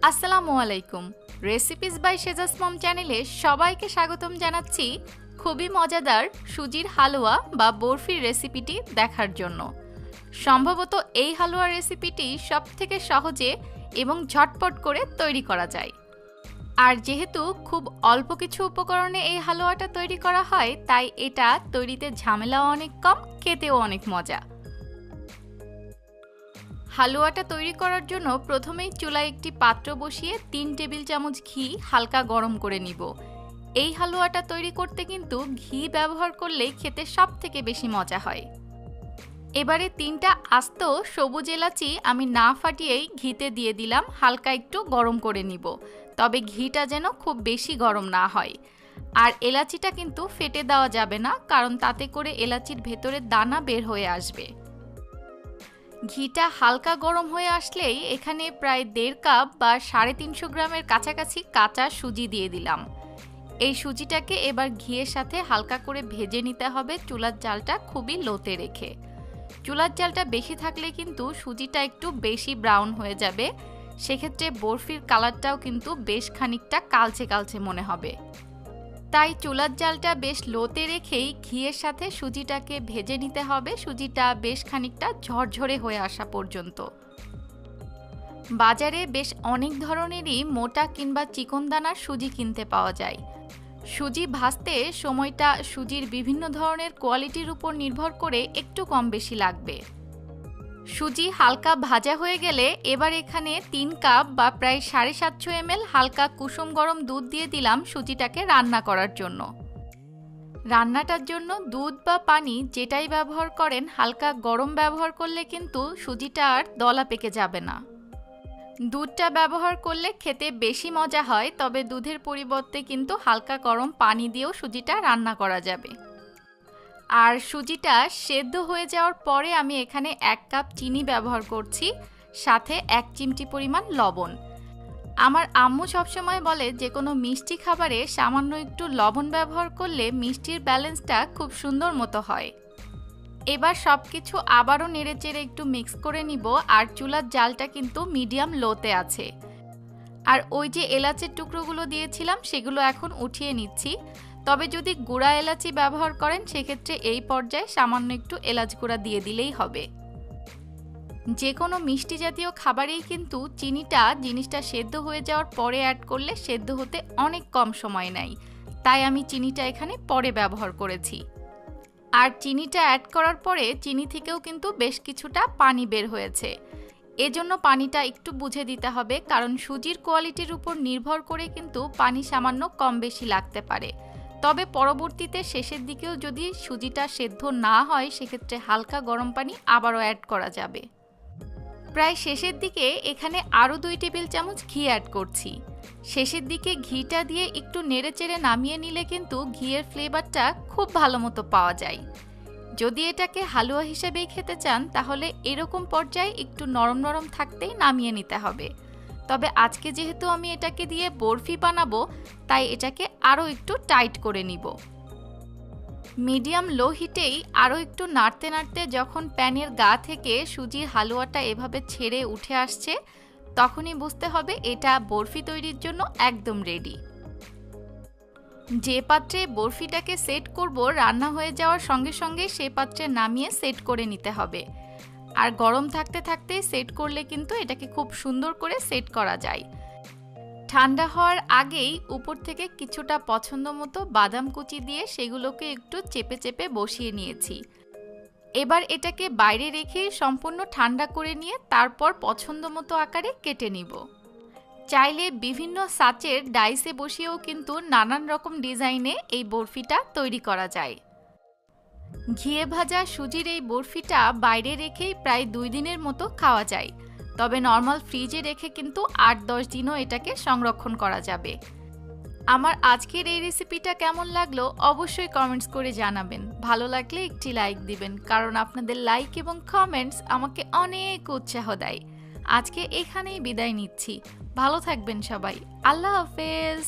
আসসালামু আলাইকুম। Recipes by সেজাস মম চ্যানেলে সবাইকে স্বাগতম জানাচ্ছি খুবই মজাদার সুজির হালুয়া বা বরফির রেসিপিটি দেখার জন্য। সম্ভবত এই হালুয়া রেসিপিটি সবথেকে সহজে এবং ঝটপট করে তৈরি করা যায়। আর যেহেতু খুব অল্প কিছু উপকরণে এই হালুয়াটা তৈরি করা হয়, তাই এটা তৈরিতে ঝামেলাও অনেক কম, খেতেও অনেক মজা। হালুয়াটা তৈরি করার জন্য প্রথমেই চুলায় একটি পাত্র বসিয়ে 3 টেবিল চামচ ঘি হালকা গরম করে নিব। এই হালুয়াটা তৈরি করতে কিন্তু ঘি ব্যবহার করলেই খেতে সবথেকে বেশি মজা হয়। এবারে 3টা আস্ত সবুজ এলাচি আমি না ফাটিয়েই ঘিতে দিয়ে দিলাম, হালকা একটু গরম করে নিব। তবে ঘিটা যেন খুব বেশি গরম না হয়। আর এলাচিটা কিন্তু ফেটে দেওয়া যাবে না, কারণ তাতে করে এলাচির ভেতরে দানা বের হয়ে আসবে। ঘিটা হালকা গরম হয়ে আসলেই এখানে প্রায় 1.5 কাপ বা 350 গ্রামের কাছাকাছি কাঁচা সুজি দিয়ে দিলাম। এই সুজিটাকে এবার ঘিয়ের সাথে হালকা করে ভেজে নিতে হবে, চুলার জালটা খুবই লোতে রেখে। চুলার জালটা বেশি থাকলে কিন্তু সুজিটা একটু বেশি ব্রাউন হয়ে যাবে, সেক্ষেত্রে বরফির কালারটাও কিন্তু বেশ খানিকটা কালচে কালচে মনে হবে। তাই চুলার জালটা বেশ লোতে রেখেই ঘিয়ের সাথে সুজিটাকে ভেজে নিতে হবে, সুজিটা বেশ খানিকটা ঝরঝরে হয়ে আসা পর্যন্ত। বাজারে বেশ অনেক ধরনেরই মোটা কিংবা চিকন দানার সুজি কিনতে পাওয়া যায়। সুজি ভাজতে সময়টা সুজির বিভিন্ন ধরনের কোয়ালিটির উপর নির্ভর করে একটু কম বেশি লাগবে। সুজি হালকা ভাজা হয়ে গেলে এবার এখানে 3 কাপ বা প্রায় 750 ml হালকা কুসুম গরম দুধ দিয়ে দিলাম সুজিটাকে রান্না করার জন্য। রান্নাটার জন্য দুধ বা পানি যেটাই ব্যবহার করেন, হালকা গরম ব্যবহার করলে কিন্তু সুজিটা আর দলা পেকে যাবে না। দুধটা ব্যবহার করলে খেতে বেশি মজা হয়, তবে দুধের পরিবর্তে কিন্তু হালকা গরম পানি দিয়েও সুজিটা রান্না করা যাবে। আর সুজিটা সেদ্ধ হয়ে যাওয়ার পরে আমি এখানে 1 কাপ চিনি ব্যবহার করছি, সাথে 1 চিমটি পরিমাণ লবণ। আমার আম্মু সবসময় বলে যে কোনো মিষ্টি খাবারে সামান্য একটু লবণ ব্যবহার করলে মিষ্টির ব্যালেন্সটা খুব সুন্দর মতো হয়। এবার সব কিছু আবারও নেড়েচেড়ে একটু মিক্স করে নিব। আর চুলার জালটা কিন্তু মিডিয়াম লোতে আছে। আর ওই যে এলাচের টুকরোগুলো দিয়েছিলাম সেগুলো এখন উঠিয়ে নিচ্ছি। তবে যদি গুঁড়া এলাচি ব্যবহার করেন সেক্ষেত্রে এই পর্যায়ে সামান্য একটু এলাচ গুঁড়া দিয়ে দিলেই হবে। যে কোনো মিষ্টি জাতীয় খাবারেই কিন্তু চিনিটা জিনিসটা সেদ্ধ হয়ে যাওয়ার পরে অ্যাড করলে সেদ্ধ হতে অনেক কম সময় নেয়, তাই আমি চিনিটা এখানে পরে ব্যবহার করেছি। আর চিনিটা অ্যাড করার পরে চিনি থেকেও কিন্তু বেশ কিছুটা পানি বের হয়েছে। এজন্য পানিটা একটু বুঝে দিতে হবে, কারণ সুজির কোয়ালিটির উপর নির্ভর করে কিন্তু পানি সামান্য কম বেশি লাগতে পারে। তবে পরবর্তীতে শেষের দিকেও যদি সুজিটা সেদ্ধ না হয় সেক্ষেত্রে হালকা গরম পানি আবারও অ্যাড করা যাবে। প্রায় শেষের দিকে এখানে আরও 2 টেবিল চামচ ঘি অ্যাড করছি। শেষের দিকে ঘিটা দিয়ে একটু নেড়েচেড়ে নামিয়ে নিলে কিন্তু ঘিয়ের ফ্লেভারটা খুব ভালো মতো পাওয়া যায়। যদি এটাকে হালুয়া হিসেবেই খেতে চান তাহলে এরকম পর্যায়ে একটু নরম নরম থাকতেই নামিয়ে নিতে হবে। তবে আজকে যেহেতু আমি এটাকে দিয়ে বরফি বানাবো, তাই এটাকে আরও একটু টাইট করে নিব। মিডিয়াম লো হিটেই আরও একটু নাড়তে নাড়তে যখন প্যানের গা থেকে সুজির হালুয়াটা এভাবে ছেড়ে উঠে আসছে, তখনই বুঝতে হবে এটা বরফি তৈরির জন্য একদম রেডি। যে পাত্রে বরফিটাকে সেট করব রান্না হয়ে যাওয়ার সঙ্গে সঙ্গে সে পাত্রে নামিয়ে সেট করে নিতে হবে। আর গরম থাকতে থাকতে সেট করলে কিন্তু এটাকে খুব সুন্দর করে সেট করা যায়। ঠান্ডা হওয়ার আগেই উপর থেকে কিছুটা পছন্দ মতো বাদাম কুচি দিয়ে সেগুলোকে একটু চেপে চেপে বসিয়ে নিয়েছি। এবার এটাকে বাইরে রেখে সম্পূর্ণ ঠান্ডা করে নিয়ে তারপর পছন্দ মতো আকারে কেটে নিব। চাইলে বিভিন্ন সাচের ডাইসে বসিয়েও কিন্তু নানান রকম ডিজাইনে এই বরফিটা তৈরি করা যায়। ঘিয়ে ভাজা সুজির এই বরফিটা বাইরে রেখেই প্রায় 2 দিনের মতো খাওয়া যায়। তবে নর্মাল ফ্রিজে রেখে কিন্তু 8-10 দিনও এটাকে সংরক্ষণ করা যাবে। আমার আজকের এই রেসিপিটা কেমন লাগলো অবশ্যই কমেন্টস করে জানাবেন। ভালো লাগলে একটি লাইক দিবেন, কারণ আপনাদের লাইক এবং কমেন্টস আমাকে অনেক উৎসাহ দেয়। আজকে এখানেই বিদায় নিচ্ছি। ভালো থাকবেন সবাই। আল্লাহ হাফেজ।